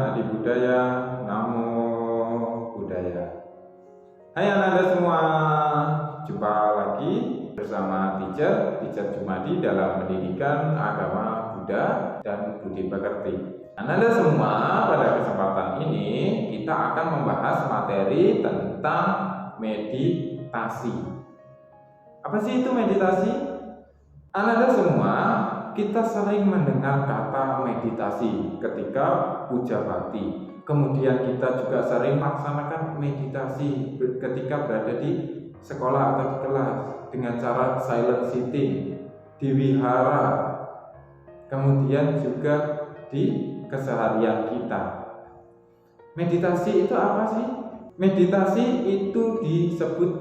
Adi Budaya, Namo Buddhaya. Hai anak-anak semua, jumpa lagi bersama Teacher Jumadi dalam pendidikan agama Buddha dan Budi Pekerti. Anak-anak semua, pada kesempatan ini kita akan membahas materi tentang meditasi. Apa sih itu meditasi? Anak-anak semua, kita sering mendengar kata meditasi ketika puja bakti. Kemudian kita juga sering melaksanakan meditasi ketika berada di sekolah atau di kelas dengan cara silent sitting, di wihara, kemudian juga di keseharian kita. Meditasi itu apa sih? Meditasi itu disebut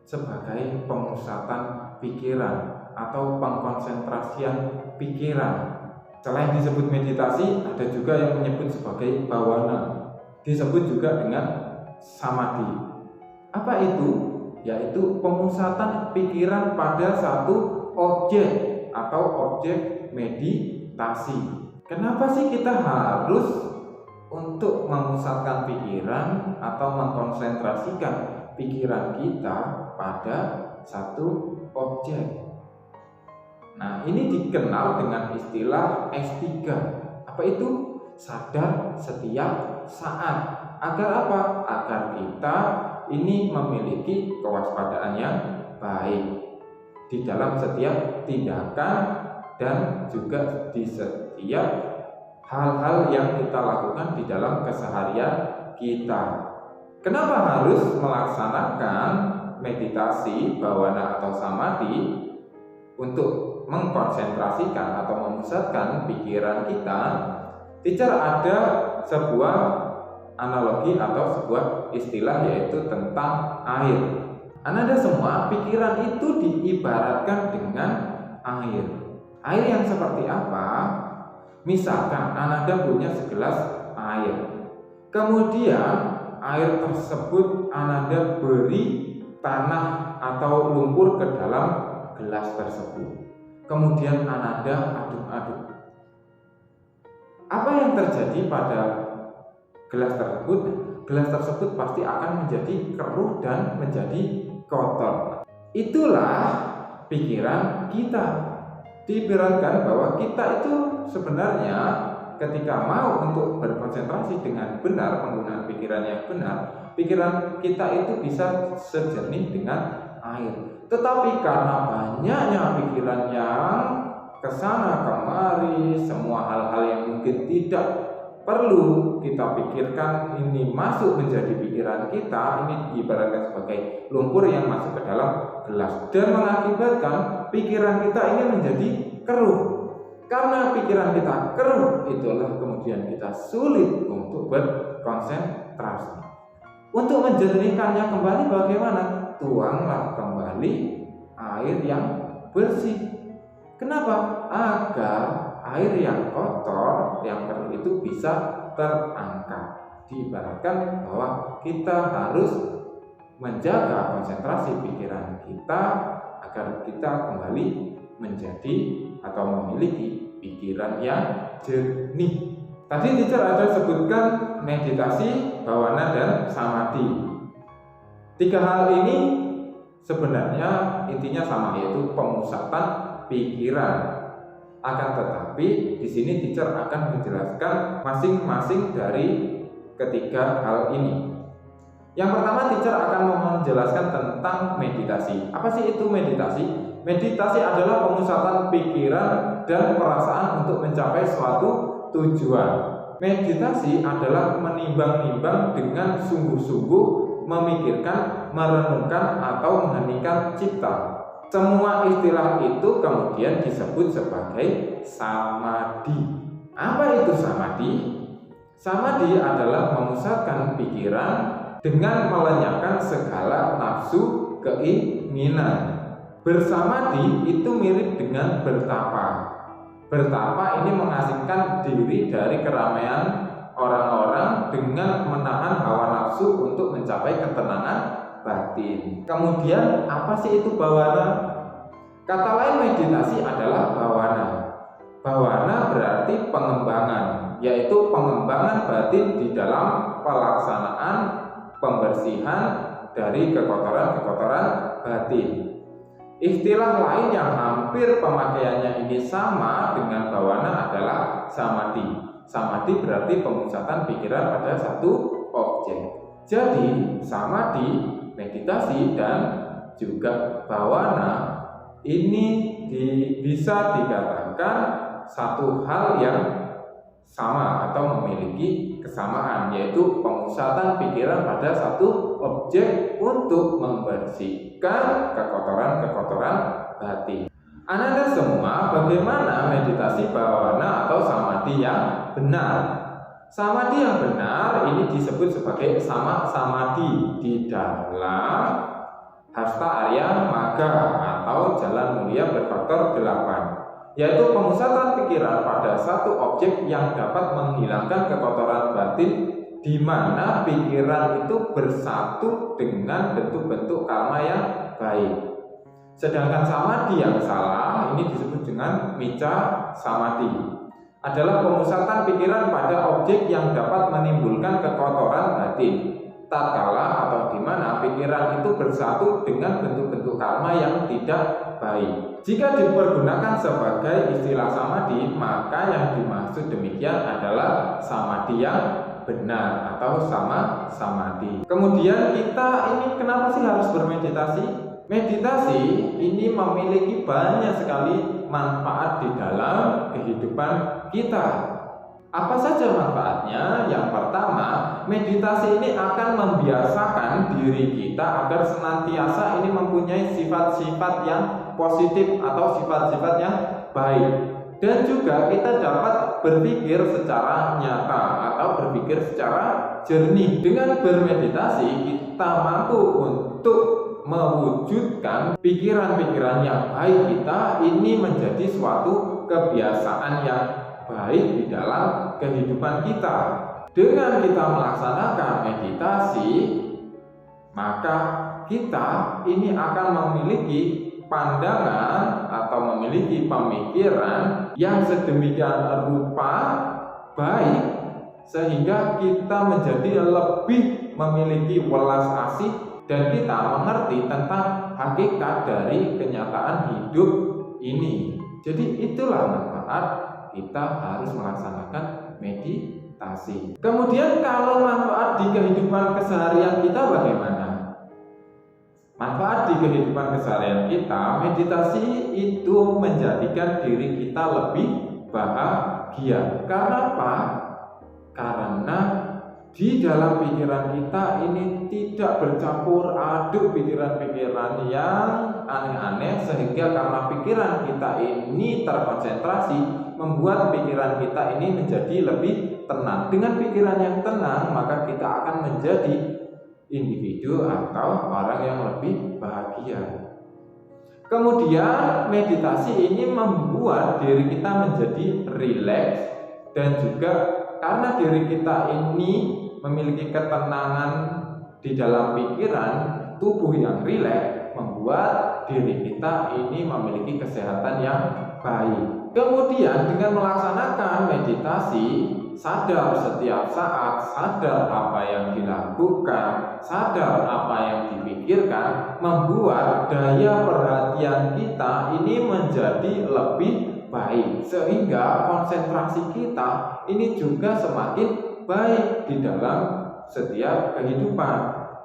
sebagai pemusatan pikiran atau pengkonsentrasian pikiran. Selain disebut meditasi, ada juga yang menyebut sebagai bawana, disebut juga dengan samadhi. Apa itu? Yaitu pemusatan pikiran pada satu objek atau objek meditasi. Kenapa sih kita harus untuk memusatkan pikiran atau mengkonsentrasikan pikiran kita pada satu objek? Nah, ini dikenal dengan istilah S3. Apa itu? Sadar setiap saat. Agar apa? Agar kita ini memiliki kewaspadaan yang baik di dalam setiap tindakan dan juga di setiap hal-hal yang kita lakukan di dalam keseharian kita. Kenapa harus melaksanakan meditasi, bawana atau samadhi untuk mengkonsentrasikan atau memusatkan pikiran kita? Teacher ada sebuah analogi atau sebuah istilah, yaitu tentang air. Anda semua, pikiran itu diibaratkan dengan air. Air yang seperti apa? Misalkan Anda punya segelas air, kemudian air tersebut Anda beri tanah atau lumpur ke dalam gelas tersebut. Kemudian Anda aduk-aduk. Apa yang terjadi pada gelas tersebut? Gelas tersebut pasti akan menjadi keruh dan menjadi kotor. Itulah pikiran kita. Diibaratkan bahwa kita itu sebenarnya ketika mau untuk berkonsentrasi dengan benar, penggunaan pikiran yang benar, pikiran kita itu bisa sejernih dengan air. Tetapi karena banyaknya pikiran yang kesana kemari, semua hal-hal yang mungkin tidak perlu kita pikirkan ini masuk menjadi pikiran kita, ini diibaratkan sebagai lumpur yang masuk ke dalam gelas dan mengakibatkan pikiran kita ini menjadi keruh. Karena pikiran kita keruh, itulah kemudian kita sulit untuk berkonsentrasi. Untuk menjernihkannya kembali bagaimana? Tuanglah kembali air yang bersih. Kenapa? Agar air yang kotor, yang keruh itu bisa terangkat. Diibaratkan bahwa kita harus menjaga konsentrasi pikiran kita agar kita kembali menjadi atau memiliki pikiran yang jernih. Tadi teacher ada sebutkan meditasi, bawana, dan samadhi. Tiga hal ini sebenarnya intinya sama, yaitu pemusatan pikiran. Akan tetapi di sini teacher akan menjelaskan masing-masing dari ketiga hal ini. Yang pertama, teacher akan menjelaskan tentang meditasi. Apa sih itu meditasi? Meditasi adalah pemusatan pikiran dan perasaan untuk mencapai suatu tujuan. Meditasi adalah menimbang-nimbang dengan sungguh-sungguh, memikirkan, merenungkan, atau mengheningkan cipta. Semua istilah itu kemudian disebut sebagai samadhi. Apa itu samadhi? Samadhi adalah memusatkan pikiran dengan melenyapkan segala nafsu keinginan. Bersamadhi itu mirip dengan bertapa. Bertapa ini mengasingkan diri dari keramaian orang-orang dengan menahan hawa nafsu untuk mencapai ketenangan batin. Kemudian apa sih itu bawana? Kata lain meditasi adalah bawana. Bawana berarti pengembangan, yaitu pengembangan batin di dalam pelaksanaan pembersihan dari kekotoran-kekotoran batin. Istilah lain yang hampir pemakaiannya ini sama dengan bawana adalah samadhi. Samadhi berarti pemusatan pikiran pada satu objek. Jadi samadhi, meditasi, dan juga bawana ini bisa dikatakan satu hal yang sama atau memiliki kesamaan, yaitu pemusatan pikiran pada satu objek untuk membersihkan kekotoran-kekotoran batin. Ananda semua, bagaimana meditasi bawana atau samadhi yang benar? Samadhi yang benar ini disebut sebagai samadhi di dalam Hasta Arya Magga atau Jalan Mulia Berfaktor 8, yaitu pemusatan pikiran pada satu objek yang dapat menghilangkan kekotoran batin, di mana pikiran itu bersatu dengan bentuk-bentuk karma yang baik. Sedangkan samadhi yang salah ini disebut dengan micca samadhi, adalah pemusatan pikiran pada objek yang dapat menimbulkan kekotoran batin, tatkala atau di mana pikiran itu bersatu dengan bentuk-bentuk karma yang tidak baik. Jika dipergunakan sebagai istilah samadhi, maka yang dimaksud demikian adalah samadhi yang benar atau samadhi. Kemudian kita ini kenapa sih harus bermeditasi? Meditasi ini memiliki banyak sekali manfaat di dalam kehidupan kita. Apa saja manfaatnya? Yang pertama, meditasi ini akan membiasakan diri kita agar senantiasa ini mempunyai sifat-sifat yang positif atau sifat-sifat yang baik. Dan juga kita dapat berpikir secara nyata atau berpikir secara jernih. Dengan bermeditasi, kita mampu untuk mewujudkan pikiran-pikiran yang baik kita ini menjadi suatu kebiasaan yang baik di dalam kehidupan kita. Dengan kita melaksanakan meditasi, maka kita ini akan memiliki pandangan atau memiliki pemikiran yang sedemikian rupa baik sehingga kita menjadi lebih memiliki welas asih dan kita mengerti tentang hakikat dari kenyataan hidup ini. Jadi itulah manfaat kita harus melaksanakan meditasi. Kemudian kalau manfaat di kehidupan keseharian kita bagaimana? Manfaat di kehidupan keseharian kita, meditasi itu menjadikan diri kita lebih bahagia. Karena apa? Karena di dalam pikiran kita ini tidak bercampur aduk pikiran-pikiran yang aneh-aneh, sehingga karena pikiran kita ini terkonsentrasi membuat pikiran kita ini menjadi lebih tenang. Dengan pikiran yang tenang, maka kita akan menjadi individu atau orang yang lebih bahagia. Kemudian meditasi ini membuat diri kita menjadi rileks, dan juga karena diri kita ini memiliki ketenangan di dalam pikiran, tubuh yang rileks membuat diri kita ini memiliki kesehatan yang baik. Kemudian dengan melaksanakan meditasi, sadar setiap saat, sadar apa yang dilakukan, sadar apa yang dipikirkan, membuat daya perhatian kita ini menjadi lebih baik, sehingga konsentrasi kita ini juga semakin baik di dalam setiap kehidupan.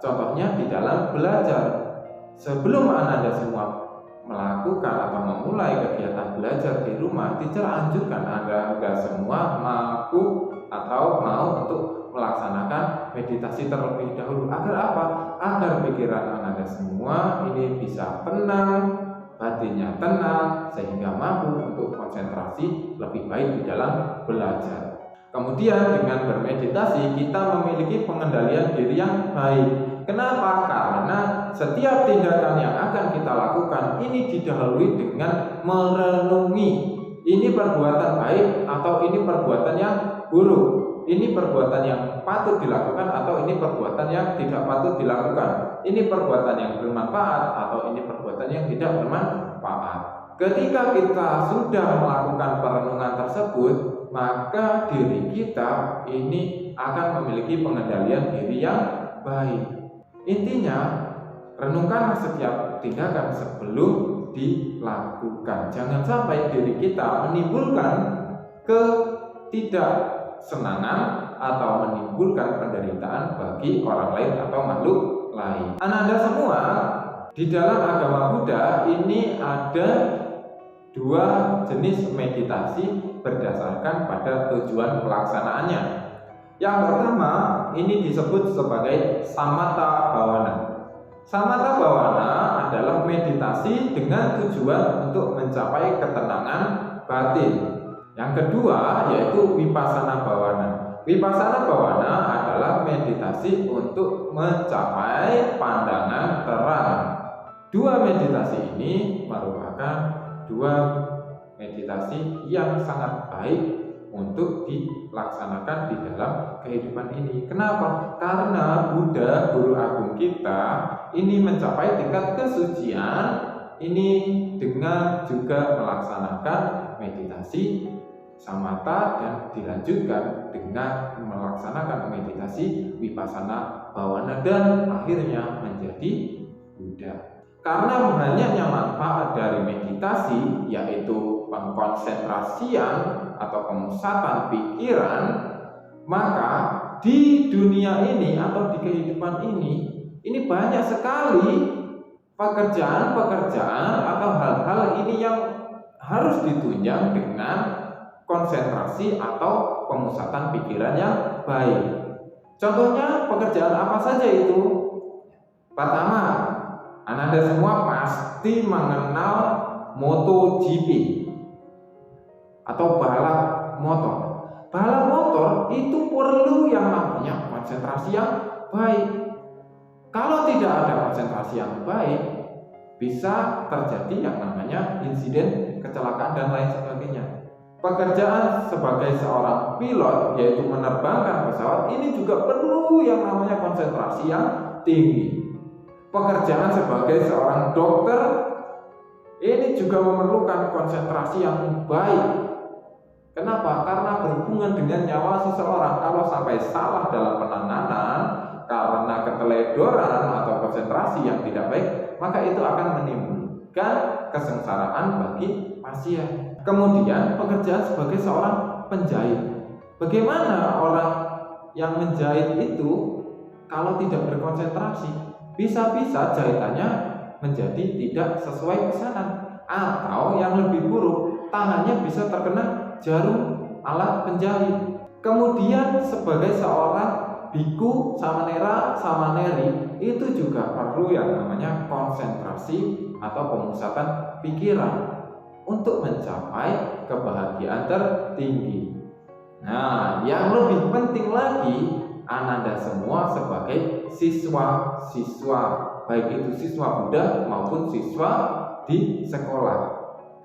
Contohnya di dalam belajar. Sebelum Ananda semua melakukan atau memulai kegiatan belajar di rumah, teacher anjurkan Anda semua mampu atau mau untuk melaksanakan meditasi terlebih dahulu. Agar apa? Agar pikiran Anda semua ini bisa tenang, batinnya tenang, sehingga mampu untuk konsentrasi lebih baik di dalam belajar. Kemudian dengan bermeditasi kita memiliki pengendalian diri yang baik. Kenapa? Karena setiap tindakan yang akan kita lakukan ini didahului dengan merenungi, ini perbuatan baik atau ini perbuatan yang buruk, ini perbuatan yang patut dilakukan atau ini perbuatan yang tidak patut dilakukan, ini perbuatan yang bermanfaat atau ini perbuatan yang tidak bermanfaat. Ketika kita sudah melakukan perenungan tersebut, maka diri kita ini akan memiliki pengendalian diri yang baik. Intinya, renungkanlah setiap tindakan sebelum dilakukan. Jangan sampai diri kita menimbulkan ketidaksenangan atau menimbulkan penderitaan bagi orang lain atau makhluk lain. Ananda semua, di dalam agama Buddha ini ada dua jenis meditasi berdasarkan pada tujuan pelaksanaannya. Yang pertama, ini disebut sebagai samatha bhavana. Samatha bhavana adalah meditasi dengan tujuan untuk mencapai ketenangan batin. Yang kedua yaitu vipassana bhavana. Vipassana bhavana adalah meditasi untuk mencapai pandangan terang. Dua meditasi ini merupakan dua meditasi yang sangat baik untuk dilaksanakan di dalam kehidupan ini. Kenapa? Karena Buddha, guru agung kita, ini mencapai tingkat kesucian ini dengan juga melaksanakan meditasi samatha dan dilanjutkan dengan melaksanakan meditasi vipassana bhavana dan akhirnya menjadi Buddha. Karena banyaknya manfaat dari meditasi, yaitu pengkonsentrasian atau pemusatan pikiran, maka di dunia ini atau di kehidupan ini banyak sekali pekerjaan-pekerjaan atau hal-hal ini yang harus ditunjang dengan konsentrasi atau pemusatan pikiran yang baik. Contohnya pekerjaan apa saja itu? Pertama, Ananda semua pasti mengenal MotoGP atau balap motor. Balap motor itu perlu yang namanya konsentrasi yang baik. Kalau tidak ada konsentrasi yang baik, bisa terjadi yang namanya insiden kecelakaan dan lain sebagainya. Pekerjaan sebagai seorang pilot, yaitu menerbangkan pesawat, ini juga perlu yang namanya konsentrasi yang tinggi. Pekerjaan sebagai seorang dokter ini juga memerlukan konsentrasi yang baik. Kenapa? Karena berhubungan dengan nyawa seseorang. Kalau sampai salah dalam penanganan karena keteledoran atau konsentrasi yang tidak baik, maka itu akan menimbulkan kesengsaraan bagi pasien. Kemudian pekerjaan sebagai seorang penjahit. Bagaimana orang yang menjahit itu kalau tidak berkonsentrasi? Bisa-bisa jahitannya menjadi tidak sesuai pesanan, atau yang lebih buruk, tangannya bisa terkena jarum alat penjahit. Kemudian sebagai seorang biku, samanera, samaneri, itu juga perlu yang namanya konsentrasi atau pemusatan pikiran untuk mencapai kebahagiaan tertinggi. Nah, yang lebih penting lagi, Ananda semua sebagai siswa-siswa, baik itu siswa Buddha maupun siswa di sekolah.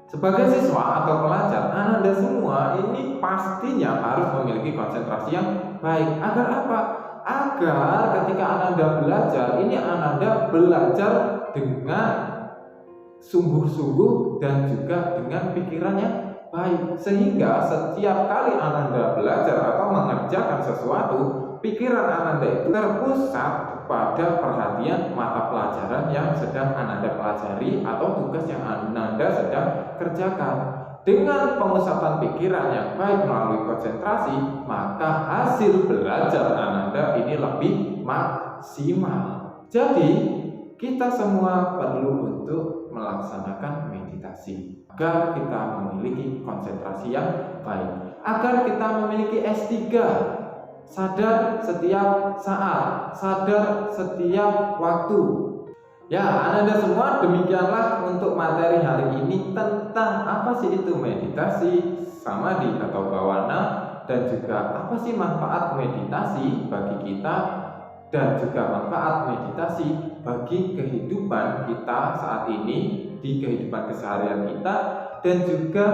Sebagai siswa atau pelajar, Ananda semua ini pastinya harus memiliki konsentrasi yang baik. Agar apa? Agar ketika Ananda belajar, ini Ananda belajar dengan sungguh-sungguh dan juga dengan pikiran yang baik. Sehingga setiap kali Ananda belajar atau mengerjakan sesuatu, pikiran Ananda itu terpusat pada perhatian mata pelajaran yang sedang Ananda pelajari atau tugas yang Ananda sedang kerjakan. Dengan pemusatan pikiran yang baik melalui konsentrasi, maka hasil belajar Ananda ini lebih maksimal. Jadi, kita semua perlu untuk melaksanakan meditasi agar kita memiliki konsentrasi yang baik, agar kita memiliki S3, sadar setiap saat, sadar setiap waktu. Ya, Ananda semua, demikianlah untuk materi hari ini tentang apa sih itu meditasi, samadhi atau bhavana, dan juga apa sih manfaat meditasi bagi kita dan juga manfaat meditasi bagi kehidupan kita saat ini, di kehidupan keseharian kita, dan juga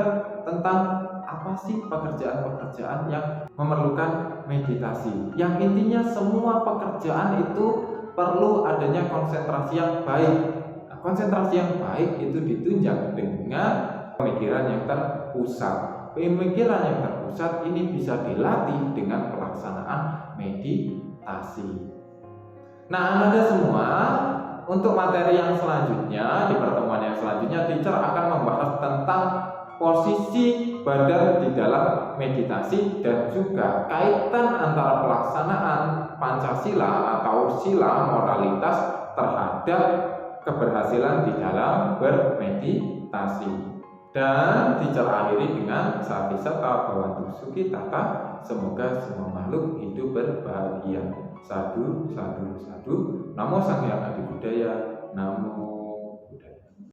tentang apa sih pekerjaan-pekerjaan yang memerlukan meditasi. Yang intinya semua pekerjaan itu perlu adanya konsentrasi yang baik. Nah, konsentrasi yang baik itu ditunjang dengan pemikiran yang terpusat. Pemikiran yang terpusat ini bisa dilatih dengan pelaksanaan meditasi. Nah, Anda semua, untuk materi yang selanjutnya, di pertemuan yang selanjutnya, teacher akan membahas tentang posisi badan di dalam meditasi dan juga kaitan antara pelaksanaan Pancasila atau sila moralitas terhadap keberhasilan di dalam bermeditasi. Dan teacher akhiri dengan Satisata Bhawantu Sukhitata, semoga semua makhluk hidup berbahagia. Sadu, sadu, sadu. Namo Sang Hyang Adi Budaya. Namo